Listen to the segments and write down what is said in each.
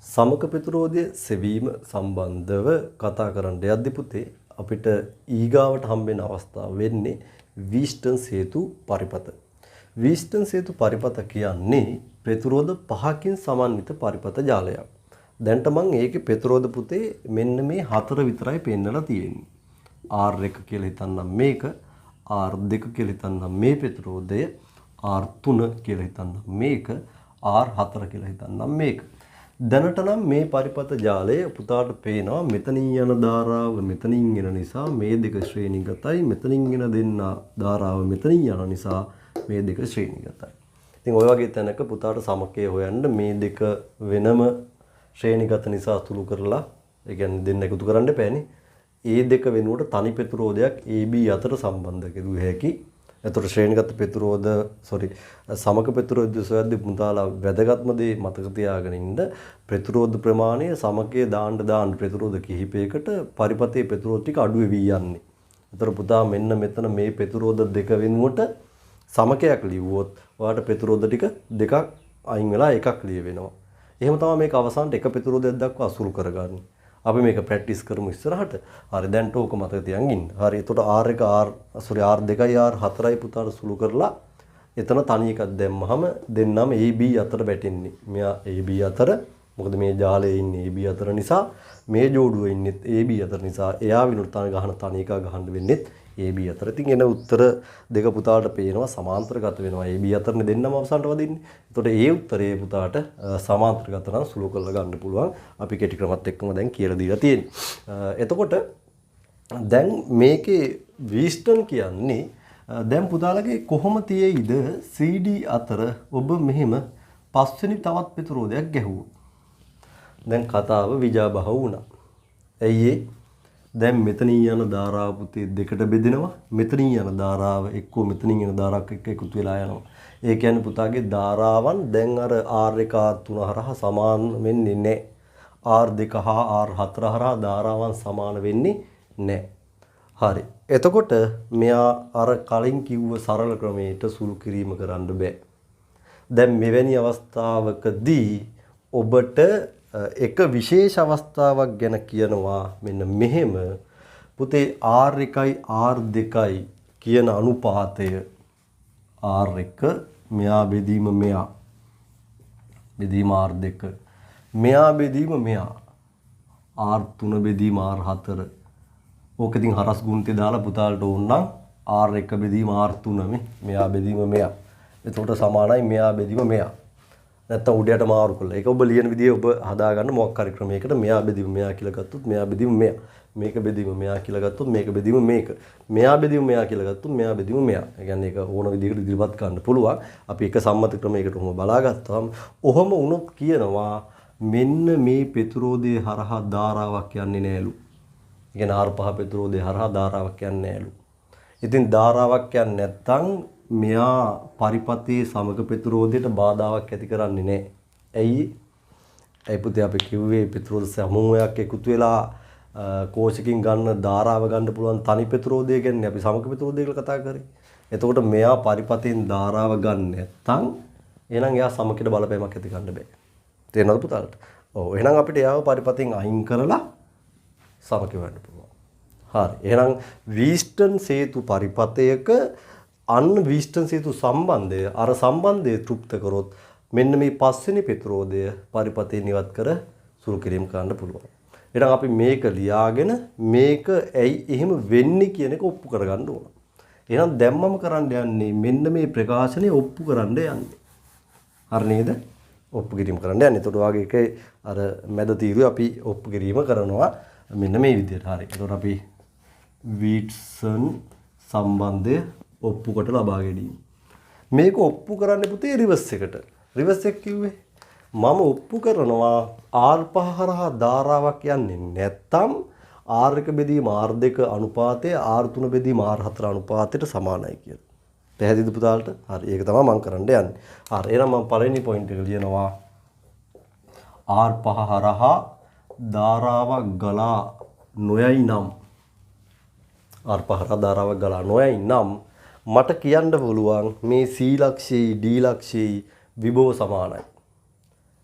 සමක ප්‍රතිරෝධය සෙවීම සම්බන්ධව කතා කරන්න යද්දී පුතේ අපිට ඊගාවට හම්බෙන අවස්ථාව වෙන්නේ වීස්ටන් සේතු පරිපත. වීස්ටන් සේතු පරිපත කියන්නේ ප්‍රතිරෝධ පහකින් සමන්විත පරිපත ජාලයක්. දැන්ට මම ඒකේ ප්‍රතිරෝධ පුතේ මෙන්න මේ හතර විතරයි පෙන්නලා තියෙන්නේ. R1 කියලා හිතන්නම් මේක, R2 කියලා හිතන්නම් මේ ප්‍රතිරෝධය, R3 කියලා හිතන්නම් මේක, R4 කියලා හිතන්නම් මේක. දැනට නම් මේ පරිපත ජාලය පුතාට පේනවා මෙතනින් යන ධාරාව මෙතනින් එන නිසා මේ දෙක ශ්‍රේණිගතයි, මෙතනින් එන දෙන්න ධාරාව මෙතනින් යන නිසා මේ දෙක ශ්‍රේණිගතයි. ඉතින් ওই වගේ තැනක පුතාට සමකය හොයන්න මේ දෙක වෙනම ශ්‍රේණිගත නිසා අතුළු කරලා ඒ කියන්නේ දෙන්න එකතු කරන්න එපානේ. ඒ දෙක වෙනුවට තනි ප්‍රතිරෝධයක් AB අතර සම්බන්ධ කෙරුව හැකි. එතකොට ශ්‍රේණිගත ප්‍රතිරෝධ සමක ප්‍රතිරෝධ සොයද්දී පුතාලා වැදගත්ම දේ මතක තියාගෙන ඉන්න ප්‍රතිරෝධ ප්‍රමාණය සමකයේ දාන්න ප්‍රතිරෝධ කිහිපයකට පරිපතේ ප්‍රතිරෝධ ටික අඩු වෙවි යන්නේ. එතකොට පුතා මෙන්න මෙතන මේ ප්‍රතිරෝධ දෙක වෙනුවට සමකයක් ලියුවොත් ඔයාලට ප්‍රතිරෝධ ටික දෙකක් අයින් වෙලා එකක් ලියවෙනවා. එහෙම තමයි මේක අවසානට එක ප්‍රතිරෝධයක් දක්වා අසුරු කරගන්නේ. අපි මේක ප්‍රැක්ටිස් කරමු ඉස්සරහට. හරි දැන් ඕක මතක තියන් ඉන්න. හරි එතකොට R2යි R4යි පුතාට සුළු කරලා එතන තනි එකක් දැම්මහම දෙන්නම AB අතර වැටෙන්නේ. මෙයා AB අතර මොකද මේ ජාලයේ ඉන්නේ AB අතර නිසා මේ ජෝඩුවේ ඉන්නේ AB අතර නිසා එයා විනුත් තනි එකක් ගහන්න වෙන්නේ AB අතර. ඉතින් එන උත්තර දෙක පුතාට පේනවා සමාන්තරගත වෙනවා. AB අතරනේ දෙන්නම අවසන්ට වදින්නේ. එතකොට ඒ උත්තරේ පුතාට සමාන්තරගත නම් සුළු කරලා ගන්න පුළුවන්. අපි කෙටි ක්‍රමත් එක්කම දැන් කියලා දීලා තියෙන්නේ. එතකොට දැන් මේකේ වීස්ටන් කියන්නේ දැන් පුතාලගේ කොහොම තියෙයිද CD අතර ඔබ මෙහෙම පස්වෙනි තවත් ප්‍රතිරෝධයක් ගැහුවොත්. දැන් කතාව විජාබහ වුණා. ඇයි දැන් මෙතනින් යන ධාරාව පුතේ දෙකට බෙදෙනවා. මෙතනින් යන ධාරාව එක්කෝ මෙතනින් යන ධාරාවක් එක්ක එකතු වෙලා යනවා. ඒ කියන්නේ පුතාගේ ධාරාවන් දැන් අර R1 R3 හරහා සමාන වෙන්නේ නැහැ. R2 හා R4 හරහා ධාරාවන් සමාන වෙන්නේ නැහැ. හරි. එතකොට මෙයා අර කලින් කිව්ව සරල ක්‍රමයට සුළු කිරීම කරන්න බෑ. දැන් මෙවැනි අවස්ථාවකදී ඔබට එක විශේෂ අවස්ථාවක් ගැන කියනවා මෙන්න මෙහෙම පුතේ R1යි R2යි කියන අනුපාතය R1 මෙයා බෙදීම මෙයා බෙදීම R2 මෙයා බෙදීම මෙයා R3 බෙදීම R4 ඕක ඉතින් හරස් ගුණිතය දාලා පුතාලට ඕන නම් R1 බෙදීම R3 මෙයා බෙදීම මෙයා එතකොට සමානයි මෙයා බෙදීම මෙයා නැත්තම් උඩයට මාරු කළා. ඒක ඔබ ලියන විදිහේ ඔබ හදාගන්න මොකක් හරි ක්‍රමයකට මෙයා බෙදීම මෙයා කියලා ගත්තොත් මෙයා බෙදීම මෙයා. මේක බෙදීම මෙයා කියලා ගත්තොත් මේක බෙදීම මේක. මෙයා බෙදීම මෙයා කියලා ගත්තොත් මෙයා බෙදීම මෙයා. ඒ කියන්නේ ඒක ඕන විදිහකට ඉදිරිපත් කරන්න පුළුවන්. අපි එක සම්මත ක්‍රමයකට ඔහොම බලාගත්තාම ඔහොම වුණොත් කියනවා මෙන්න මේ ප්‍රතිරෝධයේ හරහා ධාරාවක් යන්නේ නෑලු. ඒ කියන්නේ R5 ප්‍රතිරෝධයේ හරහා ධාරාවක් යන්නේ නෑලු. ඉතින් ධාරාවක් යන්නේ නැත්තම් මෙයා පරිපතේ සමග ප්‍රතිරෝධයට බාධාවක් ඇති කරන්නේ නැහැ. ඇයි? ඒ පුතේ අපි කිව්වේ ප්‍රතිරෝධ සමූහයක් එකතු වෙලා කෝෂකින් ගන්න ධාරාව ගන්න පුළුවන් තනි ප්‍රතිරෝධය කියන්නේ අපි සමග ප්‍රතිරෝධය කියලා කතා කරේ. එතකොට මෙයා පරිපතෙන් ධාරාව ගන්න නැත්තම් එහෙනම් එයා සමකයට බලපෑමක් ඇති කරන්න බෑ. තේරෙනවද පුතාලට? ඔව් එහෙනම් අපිට එයාව පරිපතෙන් අයින් කරලා සමක වෙන්න පුළුවන්. හරි. එහෙනම් වීස්ටන් සේතු පරිපතයක අන්න වීස්ටන් සේතු සම්බන්ධය අර සම්බන්ධය තෘප්ත කරොත් මෙන්න මේ පස්වෙනි ප්‍රතිරෝධය පරිපතයෙන් ඉවත් කර සුළු කිරීම කරන්න පුළුවන්. එහෙනම් අපි මේක ලියාගෙන මේක ඇයි එහෙම වෙන්නේ කියන එක ඔප්පු කරගන්න ඕන. එහෙනම් දැම්මම කරන්න යන්නේ මෙන්න මේ ප්‍රකාශනය ඔප්පු කරන්න යන්නේ. හරි නේද? ඔප්පු කිරීම කරන්න යන්නේ. එතකොට වාගේ එකේ අර මැද තීරුවේ අපි ඔප්පු කිරීම කරනවා මෙන්න මේ විදිහට. හරි. එතකොට අපි වීට්සන් සම්බන්ධය ඔප්පු කොට ලබා ගැනීම. මේක ඔප්පු කරන්න පුතේ රිවර්ස් එකට. රිවර්ස් එක කිව්වේ මම ඔප්පු කරනවා R5 හරහා ධාරාවක් යන්නේ නැත්තම් R1 බෙදීම R2 අනුපාතය R3 බෙදීම R4 අනුපාතයට සමානයි කියලා. පැහැදිලිද පුතාලට? හරි. ඒක තමයි මම කරන්න යන්නේ. හරි. එහෙනම් මම පළවෙනි පොයින්ට් එක ලියනවා R5 හරහා ධාරාවක් ගලා නොයයි නම් R5 හරහා ධාරාවක් ගලා නොයයි නම් මට කියන්න පුළුවන් මේ C ලක්ෂයයි D ලක්ෂයයි විභව සමානයි.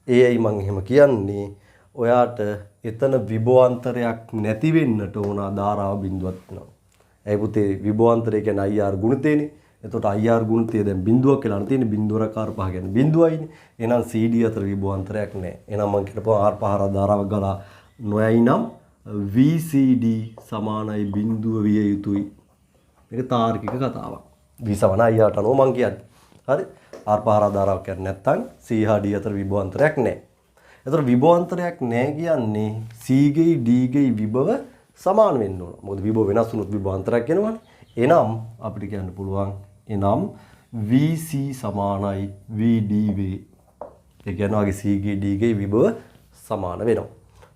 ඒයි මම එහෙම කියන්නේ ඔයාට එතන විභවාන්තරයක් නැති වෙන්නට ඕන ධාරාව බිඳුවක් වෙනවා. ඒ පුතේ විභවාන්තරය කියන්නේ IR ගුණිතේනේ. එතකොට IR ගුණිතය දැන් බිඳුවක් කියලා තියෙන බිඳුවරකාර පහ කියන්නේ බිඳුවයිනේ. එහෙනම් CD අතර විභවාන්තරයක් නැහැ. එහෙනම් මම කියනවා R පහ ධාරාවක් ගලා නොයයි නම් VCD සමානයි බිඳුව විය යුතුයි. මේක තාර්කික කතාවක්. V සමාන IR ට අනුව මම කියන්නේ. හරි? R පහ ධාරාවක් කියන්නේ නැත්නම් C හා D අතර විභවාන්තරයක් නැහැ. එතකොට විභවාන්තරයක් නැහැ කියන්නේ C ගේ D ගේ විභව සමාන වෙන්න ඕන. මොකද විභව වෙනස් වුණොත් විභවාන්තරයක් වෙනවනේ. එනම් අපිට කියන්න පුළුවන් එනම් VC සමානයි VDV. ඒ කියන්නේ වගේ C ගේ D ගේ විභව සමාන වෙනවා.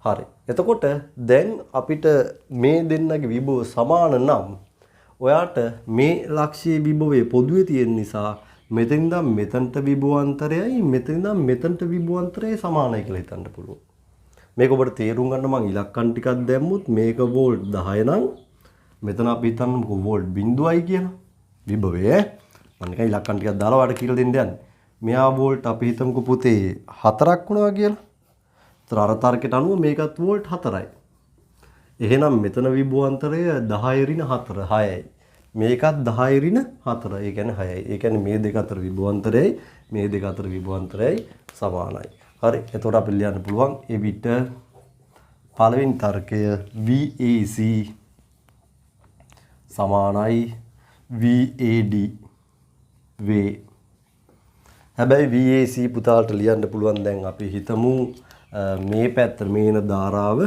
හරි. එතකොට දැන් අපිට මේ දෙන්නගේ විභව සමාන නම් ඔයාට මේ ලක්ෂ්‍යයේ විභවයේ පොදුවේ තියෙන නිසා මෙතනින්ද මෙතනට විභවාන්තරයයි මෙතනින්ද මෙතනට විභවාන්තරයයි සමානයි කියලා හිතන්න පුළුවන්. මේක ඔබට තේරුම් ගන්න මම ඉලක්කම් ටිකක් දැම්මුත් මේක වෝල්ට් 10 නම් මෙතන අපි හිතන්නකො වෝල්ට් 0යි කියලා. විභවය මම නිකන් ඉලක්කම් ටිකක් දාලා ඔයාලට කියලා දෙන්න යන්නේ. මෙහා වෝල්ට් අපි හිතමුකෝ පුතේ 4ක් වුණා කියලා. ඒතර අර තර්කයට අනුව මේකත් වෝල්ට් 4යි. එහෙනම් මෙතන විභවාන්තරය 10 ඍණ 4 6යි. මේකත් 10 ඍණ 4. ඒ කියන්නේ 6යි. ඒ කියන්නේ මේ දෙක අතර විභවාන්තරයයි මේ දෙක අතර විභවාන්තරයයි සමානයි. හරි. එතකොට අපි ලියන්න පුළුවන් එවිට පළවෙනි තර්කය VAC සමානයි VAD වේ. හැබැයි VAC පුතාලට ලියන්න පුළුවන් දැන් අපි හිතමු මේ පැත්ත මේන ධාරාව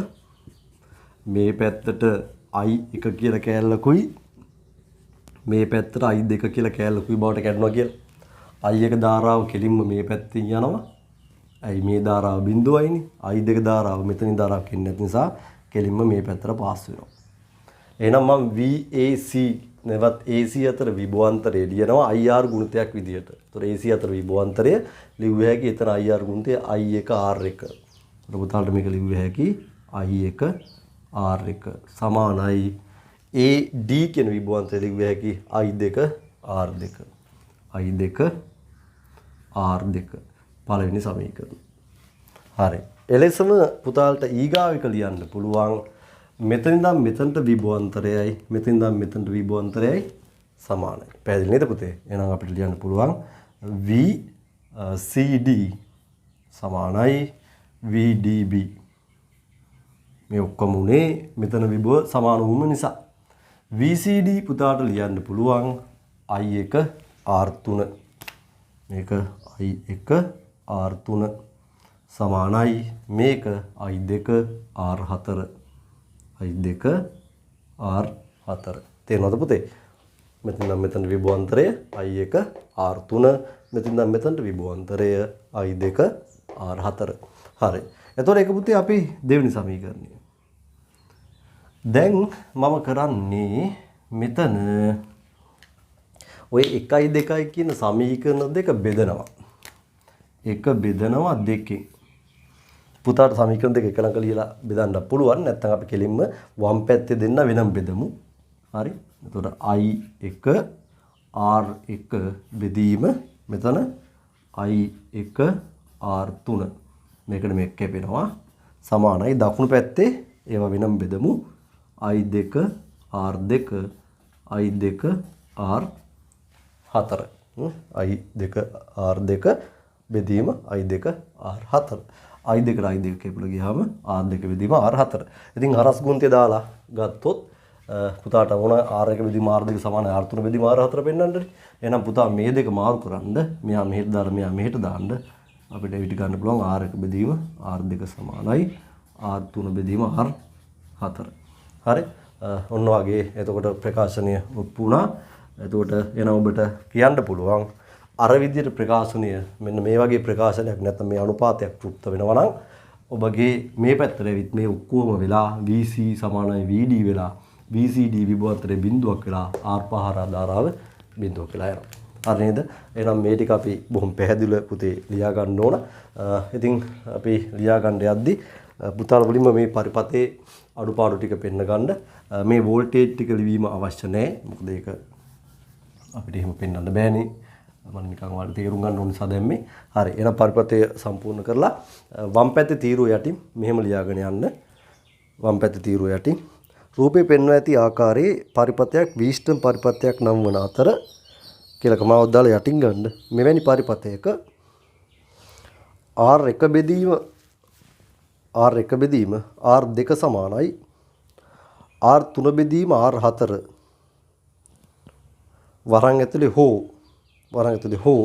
මේ පැත්තට I1 කියලා කෑල්ලකුයි මේ පැත්තට I2 කියලා කෑල්ලකුයි බවට කැඩුණා කියලා. I1 ධාරාව කෙලින්ම මේ පැත්තෙන් යනවා. අයි මේ ධාරාව බිඳුවයිනේ. I2 ධාරාව මෙතනින් ධාරාවක් එන්නේ නැති නිසා කෙලින්ම මේ පැත්තට පාස් වෙනවා. එහෙනම් මම VAC නැවත් AC අතර විභවාන්තරය ලියනවා IR ගුණිතයක් විදියට. ඒතර AC අතර විභවාන්තරය ලිව්ව හැකි එතන IR ගුණිතය I1 R1. ඒතර පුතාලට මේක ලිව්ව හැකි I1 R1 සමානයි AD කියන විභවාන්තරය ලිව්ව හැකි I2 R2. I2 R2 පළවෙනි සමීකරණය. හරි. එලෙසම පුතාලට ඊගාව එක ලියන්න පුළුවන් මෙතනින්ද මෙතනට විභවාන්තරයයි මෙතනින්ද මෙතනට විභවාන්තරයයි සමානයි. පැහැදිලි නේද පුතේ? එහෙනම් අපිට ලියන්න පුළුවන් VCD සමානයි VDB. මේ ඔක්කොම උනේ මෙතන විභව සමාන වුම නිසා. VCD පුතාට ලියන්න පුළුවන් I1 R3. මේක I1 R3 සමානයි මේක I2 R4. I2 R4. තේරෙනවද පුතේ? මෙතන මෙතන විභවාන්තරය I1 R3 මෙතන මෙතනට විභවාන්තරය I2 R4. හරි. එතකොට ඒක පුතේ අපි දෙවෙනි සමීකරණය. දැන් මම කරන්නේ මෙතන ඔය 1යි 2යි කියන සමීකරණ දෙක බෙදනවා. එක බෙදනවා දෙකෙන්. පුතාට සමීකරණ දෙක එක ළඟ ලියලා බෙදන්න පුළුවන්. නැත්නම් අපි කෙලින්ම වම් පැත්තේ දෙන්න වෙනම බෙදමු. හරි. එතකොට I1 R1 බෙදීම මෙතන I1 R3 මේකට මේක කැපෙනවා සමානයි දකුණු පැත්තේ ඒවා වෙනම බෙදමු I2 R2 I2 R4 I2 R2 බෙදීම I2 R4 I2 I2 කැපුලා ගියාම R2 බෙදීම R4. ඉතින් හරස් ගුණිතය දාලා ගත්තොත් පුතාට ඕන R1 බෙදීම R2 සමානයි R3 බෙදීම R4 පෙන්නන්නනේ. එහෙනම් පුතා මේ දෙක මාරු කරන්න මෙයා මෙහෙට දාලා මෙයා මෙහෙට දාන්න අපිට විට ගන්න පුළුවන් R1 බෙදීම R2 සමානයි R3 බෙදීම R4. හරි. ඔන්න වගේ එතකොට ප්‍රකාශනය ඔප්පු වුණා. එතකොට එන ඔබට කියන්න පුළුවන් අර විදිහට ප්‍රකාශනය මෙන්න මේ වගේ ප්‍රකාශනයක් නැත්නම් මේ අනුපාතයක් තෘප්ත වෙනවා නම් ඔබගේ මේ පැත්තට ඇවිත් මේ ඔක්කොම වෙලා VC සමානයි VD වෙලා VCD විභවාන්තරයේ බිඳුවක් වෙලා R පහර ධාරාව බිඳුවක් වෙලා යනවා. හරි නේද? එහෙනම් මේ ටික අපි බොහොම පැහැදිලිව පුතේ ලියා ගන්න ඕන. ඉතින් අපි ලියා ගන්න යද්දී පුතාලා වලින්ම මේ පරිපතේ අඩුපාඩු ටික පෙන්න ගන්න මේ වෝල්ටේජ් ටික ලිවීම අවශ්‍ය නැහැ. මොකද ඒක අපිට එහෙම පෙන්වන්න බෑනේ. මම නිකන් ඔයාලට තේරුම් ගන්න ඕන නිසා දැම්මේ. හරි. එහෙනම් පරිපථය සම්පූර්ණ කරලා වම් පැත්තේ තීරුව යටින් මෙහෙම ලියාගෙන යන්න. වම් පැත්තේ තීරුව යටින් රූපේ පෙන්වා ඇති ආකාරයේ පරිපථයක් වීස්ටර්න් පරිපථයක් නම් වන අතර කියලා කමාවක් දාලා යටින් ගන්න. මෙවැනි පරිපථයක R1 බෙදීම R2 සමානයි R3 බෙදීම R4 වරන් ඇතුලේ හෝ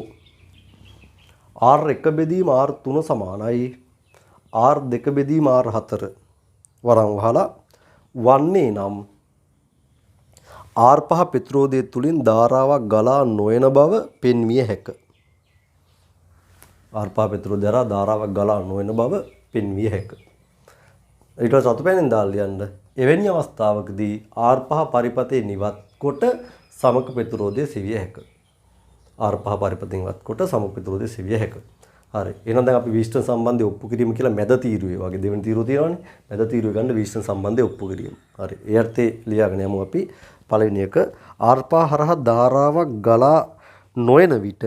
R1 බෙදීම R3 සමානයි R2 බෙදීම R4 වරන් වහලා වන්නේ නම් R5 ප්‍රතිරෝධය තුලින් ධාරාවක් ගලා නොයන බව පෙන්විය හැක. R5 ප්‍රතිරෝධය හරහා ධාරාවක් ගලා නොයන බව පෙන්විය හැක. ඊට පස්සේ සතුපැනෙන් දාලා ලියන්න. එවැනි අවස්ථාවකදී R5 පරිපථේ නිවත් කොට සමක ප්‍රතිරෝධය සෙවිය හැක. R5 පරිපථයෙන් වත් කොට සමක ප්‍රතිරෝධය සෙවිය හැක. හරි. එහෙනම් දැන් අපි වීස්ටර්න් සම්බන්ධය ඔප්පු කිරීම කියලා මැද තීරුවේ වගේ දෙවෙනි තීරුව තියෙනවානේ. මැද තීරුවේ ගන්න වීස්ටර්න් සම්බන්ධය ඔප්පු කිරීම. හරි. ඒ අර්ථේ ලියාගෙන යමු අපි. පළවෙනි එක R5 හරහා ධාරාවක් ගලා නොයන විට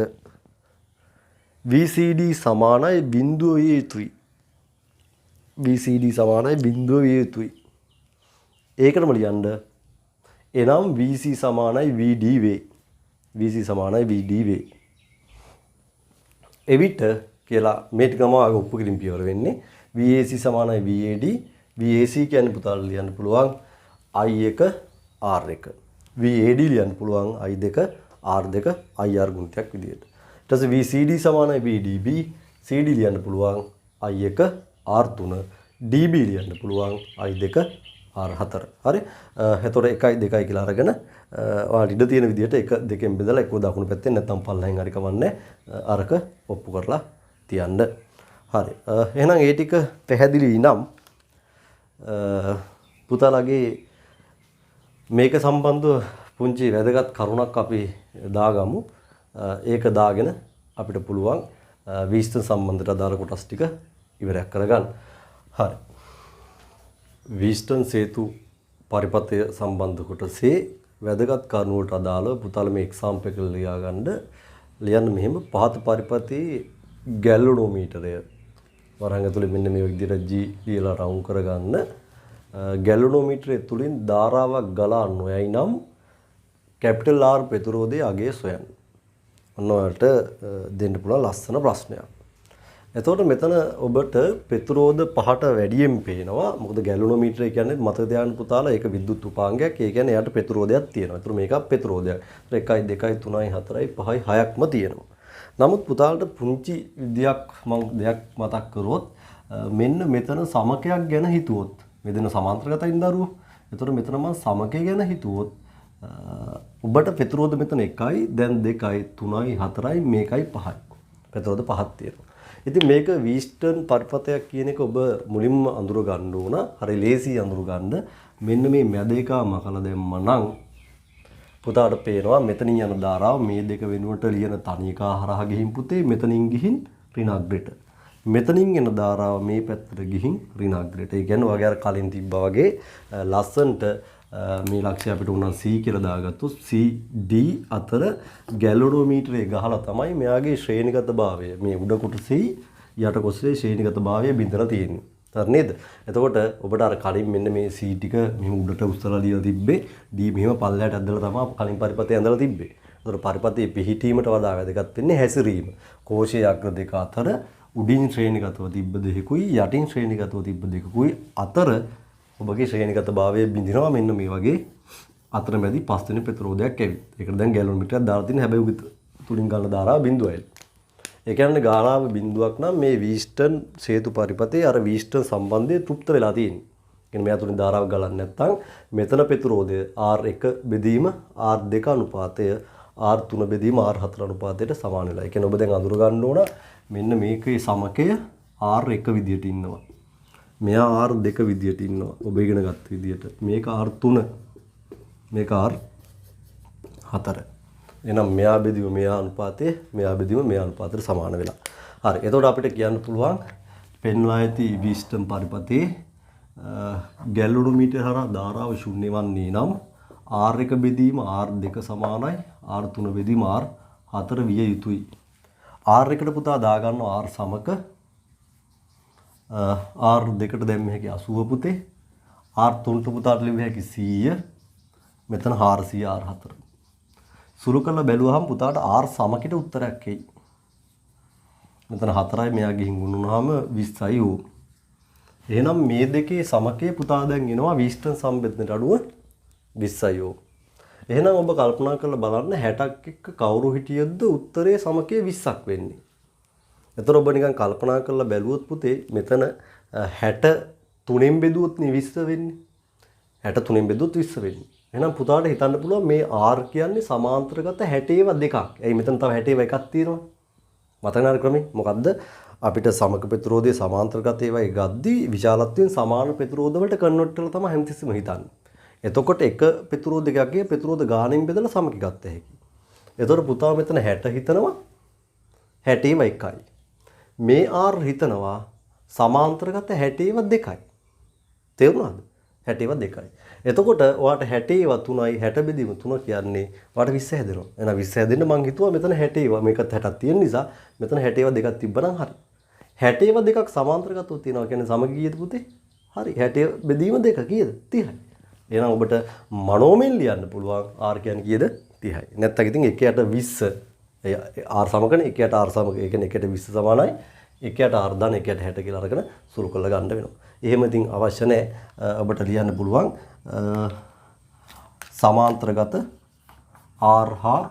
VCD සමානයි බිඳුව විය යුතුයි. VCD සමානයි බිඳුව විය යුතුයි. ඒකටම ලියන්න. එනම් VC සමානයි VD වේ. VC සමානයි VD වේ. එවිට කියලා මේ ටිකම ඔප්පු කිරීම පියවර වෙන්නේ VAC සමානයි VAD. VAC කියන්නේ පුතාලා ලියන්න පුළුවන් I1 R1. VAD ලියන්න පුළුවන් I2 R2 IR ගුණිතයක් විදියට. ඊට පස්සේ VCD සමානයි VDB. CD ලියන්න පුළුවන් I1 R3. DB ලියන්න පුළුවන් I2 R4. හරි. එතකොට 1 2 කියලා අරගෙන ඔයාලට ඉඩ තියෙන විදිහට 1 2න් බෙදලා එක්ක දකුණු පැත්තෙන් නැත්නම් පල්ලෙන් හරි කවන්නේ අරක ඔප්පු කරලා තියන්න. හරි. එහෙනම් ඒ ටික පැහැදිලි නම් පුතාලගේ මේක සම්බන්ධව පුංචි වැදගත් කරුණක් අපි දාගමු. ඒක දාගෙන අපිට පුළුවන් වීස්ටර්න් සම්බන්ධයට අදාළ කොටස් ටික ඉවරයක් කරගන්න. හරි. වීස්ටර්න් සේතු පරිපථය සම්බන්ධ කොටසේ වැදගත් කරුණු වලට අදාළව පුතාලා මේ එක්සාම්පල් එක ලියන්න මෙහෙම පහත පරිපථයේ ගැලනෝමීටරය වරහන් ඇතුලේ මෙන්න මේ විදිහට G ලියලා රවුන්ඩ් කරගන්න. ගැලනෝමීටරය තුලින් ධාරාවක් ගලා නොයයි නම් කැපිටල් R ප්‍රතිරෝධයේ අගය සොයන්න. ඔන්න ඔයාලට දෙන්න පුළුවන් ලස්සන ප්‍රශ්නයක්. එතකොට මෙතන ඔබට ප්‍රතිරෝධ පහට වැඩියෙන් පේනවා. මොකද ගැලනෝමීටරය කියන්නේ මතක තියාගන්න පුතාලා ඒක විද්‍යුත් උපාංගයක්. ඒ කියන්නේ එයාට ප්‍රතිරෝධයක් තියෙනවා. ඒතර මේක ප්‍රතිරෝධයක්. 1 2 3 4 5 6ක්ම තියෙනවා. නමුත් පුතාලට පුංචි දෙයක් මතක් කරොත් මෙන්න මෙතන සමකයක් ගැන හිතුවොත් මෙතන සමාන්තරගතයින් දරුවෝ. එතකොට මෙතන මම සමකය ගැන හිතුවොත් ඔබට ප්‍රතිරෝධ මෙතන 1යි, දැන් 2යි, 3යි, 4යි, මේකයි 5යි. ප්‍රතිරෝධ 5ක් තියෙනවා. ඉතින් මේක වීස්ටර්න් පරිපථයක් කියන එක ඔබ මුලින්ම අඳුර ගන්න ඕන. හරි ලේසි අඳුර ගන්න. මෙන්න මේ මැද එක මකලා දැම්ම නම් පුතාට පේනවා මෙතනින් යන ධාරාව මේ දෙක වෙනුවට ලියන තනියකා හරහා ගිහින් පුතේ මෙතනින් ගිහින් ඍණාග්‍රයට. මෙතනින් එන ධාරාව මේ පැත්තට ගිහින් ඍණාග්‍රයට. ඒ කියන්නේ ඔයගේ අර කලින් තිබ්බා වගේ ලස්සන්ට මේ ලක්ෂ්‍ය අපිට උනන් C කියලා දාගත්තොත් C D අතර ගැලනෝමීටරය ගහලා තමයි මෙයාගේ ශ්‍රේණිගත භාවය මේ උඩ කොටසේ යට කොටසේ ශ්‍රේණිගත භාවය බිඳලා තියෙන්නේ. හරි නේද? එතකොට ඔබට අර කලින් මෙන්න මේ C ටික මෙහෙම උඩට උස්සලා ලියලා තිබ්බේ D මෙහෙම පල්ලයට ඇදලා තමයි කලින් පරිපථය ඇඳලා තිබ්බේ. එතකොට පරිපථයේ පිහිටීමට වඩා වැදගත් වෙන්නේ හැසිරීම. කෝෂයේ අග්‍ර දෙක අතර උඩින් ශ්‍රේණිගතව තිබ්බ දෙකකුයි යටින් ශ්‍රේණිගතව තිබ්බ දෙකකුයි අතර ඔබගේ ශ්‍රේණිගත භාවය බිඳිනවා මෙන්න මේ වගේ අතරමැදි පස් වෙන ප්‍රතිරෝධයක් ඇවිත්. ඒකට දැන් ගැලනෝමීටරයක් දාලා තියෙන හැබැයි උග තුලින් ගන්න ධාරාව බිඳුවයි. ඒ කියන්නේ ගානාව බිඳුවක් නම් මේ වීස්ටර්න් සේතු පරිපථයේ අර වීස්ටර්න් සම්බන්ධය තෘප්ත වෙලා තියෙන්නේ. කියන්නේ මෙයා තුලින් ධාරාව ගලන්නේ නැත්නම් මෙතන ප්‍රතිරෝධය R1 බෙදීම R2 අනුපාතය R3 බෙදීම R4 අනුපාතයට සමාන වෙලා. ඒ කියන්නේ ඔබ දැන් අඳුර ගන්න ඕන මෙන්න මේකේ සමකය R1 විදියට ඉන්නවා. මෙයා R2 විදියට ඉන්නවා. ඔබ ඉගෙන ගත්ත විදියට. මේක R3. මේක R4. එහෙනම් මෙයා බෙදීම මෙයා අනුපාතය, මෙයා බෙදීම මෙයා අනුපාතයට සමාන වෙලා. හරි. එතකොට අපිට කියන්න පුළුවන් පෙන්වා ඇති වීස්ටර්න් පරිපථයේ ගැලනෝමීටර හරහා ධාරාව ශුන්‍ය වන්නේ නම් R1 බෙදීම R2 සමානයි R3 බෙදීම R4 4 විය යුතුයි. R එකට පුතා දාගන්නවා R සමක R දෙකට දැම්ම හැකි 80 පුතේ. R 3ට පුතාට ලියුව හැකි 100. මෙතන 400 R 4. සුළු කරලා බැලුවහම පුතාට R සමකිට උත්තරයක් එයි. මෙතන 4යි මෙයා ගිහින් ගුණුනහම 20යි ඕ. එහෙනම් මේ දෙකේ සමකයේ පුතා දැන් එනවා විස්ටන් සම්බෙදනට අඩුව 20යි ඕ. එහෙනම් ඔබ කල්පනා කරලා බලන්න 60ක් එක්ක කවුරු හිටියද උත්තරේ සමකයේ 20ක් වෙන්නේ. එතකොට ඔබ නිකන් කල්පනා කරලා බැලුවොත් පුතේ මෙතන 63න් බෙදුවොත් නේ 20 වෙන්නේ. 63න් බෙදුවොත් 20 වෙන්නේ. එහෙනම් පුතාට හිතන්න පුළුවන් මේ R කියන්නේ සමාන්තරගත 60 දෙකක්. එයි මෙතන තව 60 එකක් තියෙනවා. මතක නාර ක්‍රමේ මොකද්ද? අපිට සමක ප්‍රතිරෝධයේ සමාන්තරගත ඒවායි ගද්දී විශාලත්වයෙන් සමාන ප්‍රතිරෝධ වලට කන්වර්ට් කරලා තමයි හැමතිස්සෙම හිතන්නේ. එතකොට එක ප්‍රතිරෝධකයක්ගේ ප්‍රතිරෝධ ගාණයෙන් බෙදලා සමක ගත්ත හැකි. එතකොට පුතා මෙතන 60 හිතනවා 60 එකයි. මේ R හිතනවා සමාන්තරගත 60 දෙකයි. තේරුණාද? 60 දෙකයි. එතකොට ඔයාට 60 3යි 60 බෙදීම 3 කියන්නේ ඔයාට 20 හැදෙනවා. එහෙනම් 20 හැදෙන්න මං හිතුවා මෙතන 60 මේකත් 60ක් තියෙන නිසා මෙතන 60 දෙකක් තිබ්බනම් හරි. 60 දෙකක් සමාන්තරගතව තියෙනවා කියන්නේ සමග කීයද පුතේ? හරි. 60 බෙදීම දෙක කීයද? 30යි. එහෙනම් ඔබට මනෝමයෙන් ලියන්න පුළුවන් R කියන්නේ කීයද? 30යි. නැත්තම් ඉතින් 1ට 20 R සමකනේ 1ට R සමක. ඒ කියන්නේ 1ට 20 සමානයි. 1ට R දාන 1ට 60 කියලා අරගෙන සුළු කරලා ගන්න වෙනවා. එහෙම ඉතින් අවශ්‍ය නැහැ. ඔබට ලියන්න පුළුවන් සමාන්තරගත R හා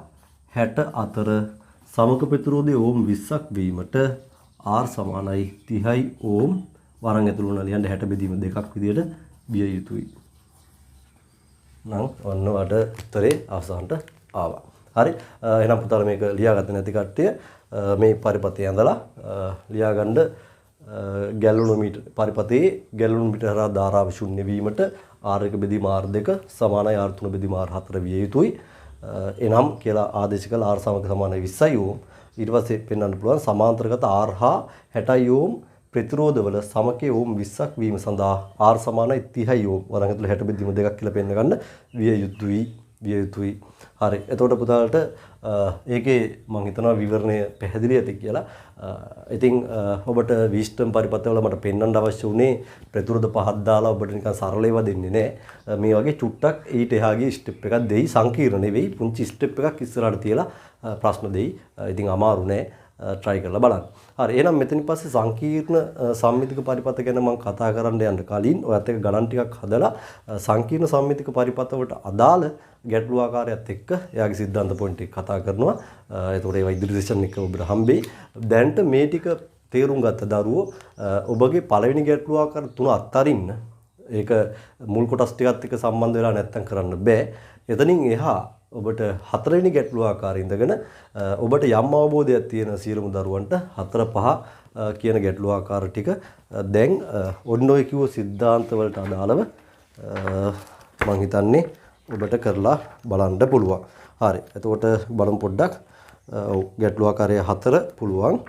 60 අතර සමක ප්‍රතිරෝධය ඕම් 20ක් වීමට R සමානයි 30යි ඕම් වරන් ඇතුළු වුණා ලියන්න 60 බෙදීම දෙකක් විදියට විය යුතුයි. නම් ඔන්න වඩ උත්තරේ අවසානට ආවා. හරි. එහෙනම් පුතාලා මේක ලියාගත්තේ නැති කට්ටිය මේ පරිපතේ ඇඳලා ලියාගන්න ගැලුණු මීටර පරිපතේ ගැලුණු මීටර හරහා ධාරාව ශුන්‍ය වීමට R1 බෙදීම R2 සමානයි R3 බෙදීම R4 විය යුතුයි. එනම් කියලා ආදේශ කළ R සමග සමානයි 20යි ඕම්. ඊට පස්සේ පෙන්වන්න පුළුවන් සමාන්තරගත R හා 60යි ඕම් ප්‍රතිරෝධවල සමකයේ ඕම් 20ක් වීම සඳහා R සමානයි 30යි ඕම් වරන් ඇතුළේ 60 බෙදීම දෙකක් කියලා පෙන්න ගන්න විය යුතුයි. හරි. එතකොට පුතාලට ඒකේ මම හිතනවා විවරණය පැහැදිලි ඇති කියලා. ඉතින් ඔබට විස්ටම් පරිපතවල මට පෙන්වන්න අවශ්‍ය වුණේ ප්‍රතිරෝධ පහක් දාලා ඔබට නිකන් සරල ඒවා දෙන්නේ නැහැ. මේ වගේ චුට්ටක් ඊට එහා ගිය ස්ටෙප් එකක් දෙයි. සංකීර්ණ නෙවෙයි. පුංචි ස්ටෙප් එකක් ඉස්සරහට තියලා ප්‍රශ්න දෙයි. ඉතින් අමාරු නෑ. try කරලා බලන්න. හරි. එහෙනම් මෙතනින් පස්සේ සංකීර්ණ සම්මිතික පරිපත ගැන මම කතා කරන්න යන්න කලින් ඔයත් එක්ක ගණන් ටිකක් හදලා සංකීර්ණ සම්මිතික පරිපත වලට අදාළ ගැටළු ආකාරයත් එක්ක එයාගේ સિદ્ધාන්ත පොයින්ට් එක කතා කරනවා. ඒතකොට ඒවා ඉදිරි සෙෂන් එක ඔබට හම්බෙයි. දැන්ට මේ ටික තේරුම් ගත්ත දරුවෝ ඔබගේ පළවෙනි ගැටළු ආකාර තුන අත්තරින්න. ඒක මුල් කොටස් ටිකත් එක්ක සම්බන්ධ වෙලා නැත්තම් කරන්න බෑ. එතනින් එහා ඔබට හතරවෙනි ගැටළු ආකාරය ඉඳගෙන ඔබට යම් අවබෝධයක් තියෙන සියලුම දරුවන්ට 4 5 කියන ගැටළු ආකාර ටික දැන් ඔන්න ඔය කිව්ව સિદ્ધාන්ත වලට අදාළව මම හිතන්නේ ඔබට කරලා බලන්න පුළුවන්. හරි. එතකොට බලමු පොඩ්ඩක්. ගැටළු ආකාරය 4 පුළුවන්.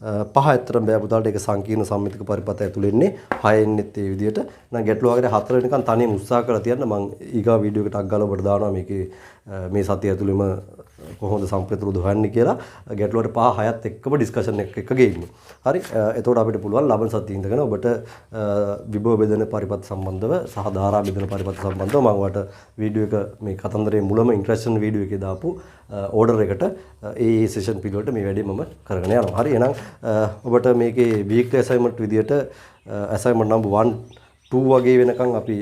5 ඇත්තටම බෑ පුතාලට ඒක සංකීර්ණ සම්මිතික පරිපත ඇතුළේ ඉන්නේ 6 එන්නෙත් ඒ විදිහට. නම් ගැටළු ආකාරය 4 වෙනකන් තනියම උත්සාහ කරලා තියන්න. මම ඊගා වීඩියෝ එකට අග්ගාලා ඔබට දානවා මේකේ මේ සතිය ඇතුළෙම කොහොමද සම්ප්‍රතිරෝධ හොයන්නේ කියලා. ගැටළු වලට 5 6ත් එක්කම ඩිස්කෂන් එක ගේන්නේ. හරි. එතකොට අපිට පුළුවන් ලබන සතියේ ඉඳගෙන ඔබට විභව බෙදෙන පරිපත සම්බන්ධව සහ ධාරා බෙදෙන පරිපත සම්බන්ධව මම ඔයාලට වීඩියෝ එක මේ කතන්දරේ මුලම ඉන්ට්‍රොඩක්ෂන් වීඩියෝ එකේ දාපු ඕඩර් එකට ඒ සෙෂන් පිළිවෙලට මේ වැඩේ මම කරගෙන යනවා. හරි. එහෙනම් ඔබට මේකේ වීක්ලි අසයින්මන්ට් විදියට අසයින්මන්ට් නම්බර් 1 2 වගේ වෙනකන් අපි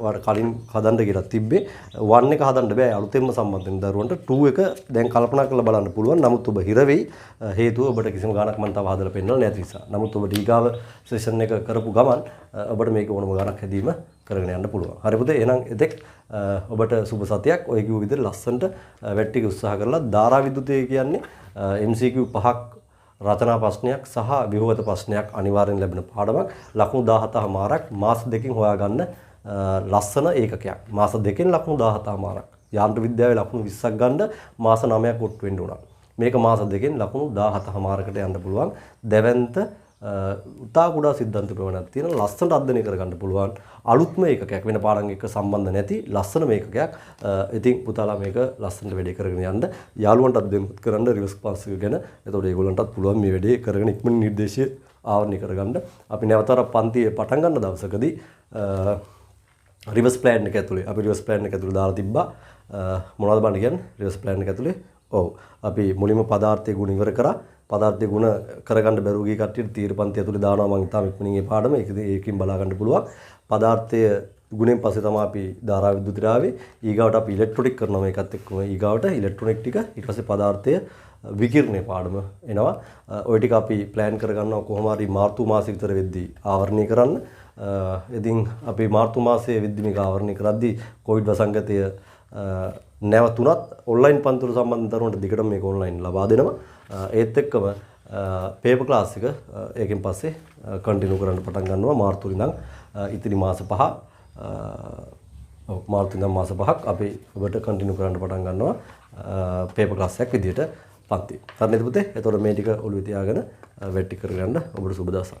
ඔයාලට කලින් හදන්න කියලා තිබ්බේ. 1 එක හදන්න බෑ අලුතෙන්ම සම්බන්ධ වෙන දරුවන්ට. 2 එක දැන් කල්පනා කරලා බලන්න පුළුවන්. නමුත් ඔබ හිර වෙයි. හේතුව ඔබට කිසිම ගාණක් මම තව හදලා පෙන්නලා නැති නිසා. නමුත් ඔබ ඊගාව සෙෂන් එක කරපු ගමන් ඔබට මේක ඕනම ගාණක් හැදීම කරගෙන යන්න පුළුවන්. හරි පුතේ. එහෙනම් එතෙක් ඔබට සුබ සතියක්. ඔය කිව්ව විදිහට ලස්සනට වැට්ටික උත්සාහ කරලා ධාරා විදුලිතය කියන්නේ MCQ 5ක් රචනා ප්‍රශ්නයක් සහ විභවගත ප්‍රශ්නයක් අනිවාර්යෙන් ලැබෙන පාඩමක්. ලකුණු 17මාරක් මාස දෙකකින් හොයාගන්න ලස්සන ඒකකයක්. මාස දෙකෙන් ලකුණු 17මාරක්. යාන්ත්‍ර විද්‍යාවේ ලකුණු 20ක් ගන්න මාස 9ක් ඔට්ටු වෙන්න උනා. මේක මාස දෙකෙන් ලකුණු 17මාරකට යන්න පුළුවන්. දැවැන්ත උතා කුඩා සිද්ධාන්ත ප්‍රමාණයක් තියෙන ලස්සනට අධ්‍යයනය කරගන්න පුළුවන් අලුත්ම ඒකකයක් වෙන පාඩම් එක්ක සම්බන්ධ නැති ලස්සනම ඒකකයක්. ඉතින් පුතාලා මේක ලස්සනට වැඩේ කරගෙන යන්න යාළුවන්ට අධ්‍යයනය කරන්න රිවර්ස් ක්ලාස් එක ගැන. එතකොට ඒගොල්ලන්ටත් පුළුවන් මේ වැඩේ කරගෙන ඉක්මනින් නිර්දේශය ආවරණය කරගන්න. අපි නැවතර පන්තියේ පටන් ගන්න දවසකදී රිවර්ස් ප්ලෑන් එක ඇතුලේ අපි රිවර්ස් ප්ලෑන් එක ඇතුලේ දාලා තිබ්බා. මොනවද බණ කියන්නේ රිවර්ස් ප්ලෑන් එක ඇතුලේ? ඔව්. අපි මුලින්ම පදාර්ථයේ ගුණ ඉවර කරා. පදාර්ථයේ ගුණ කරගන්න බැරුව ගිය කට්ටියට තීර පන්ති ඇතුලේ දානවා මම ඉතාම ඉක්මනින් මේ පාඩම. ඒකකින් බලා ගන්න පුළුවන්. පදාර්ථයේ ගුණෙන් පස්සේ තමයි අපි ධාරා විද්‍යුතය ආවේ. ඊගාවට අපි ඉලෙක්ට්‍රොනික කරනවා මේකත් එක්කම. ඊගාවට ඉලෙක්ට්‍රොනික ටික ඊට පස්සේ පදාර්ථය විකිරණයේ පාඩම එනවා. ওই ටික අපි ප්ලෑන් කරගන්නවා කොහොම හරි මාර්තු මාසෙ විතර වෙද්දී ආවරණය කරන්න. ඉතින් අපි මාර්තු මාසයේ වෙද්දී මේක ආවරණය කරද්දී කොවිඩ් වසංගතය නැවතුණත් ඔන්ලයින් පන්තිවල සම්බන්ධ දරුවන්ට දිගටම මේක ඔන්ලයින් ලබා දෙනවා. ඒත් එක්කම පේපර් ක්ලාස් එක ඒකෙන් පස්සේ කන්ටිනියු කරන්න පටන් ගන්නවා මාර්තු ඉඳන් ඉතිරි මාස 5 මාර්තු ඉඳන් මාස 5ක් අපි ඔබට කන්ටිනියු කරන්න පටන් ගන්නවා පේපර් ක්ලාස් එකක් විදියට පන්ති. හරිද පුතේ? එතකොට මේ ටික ඔළුවේ තියාගෙන වෙට්ටි කරගන්න ඔබට සුබ දවසක්.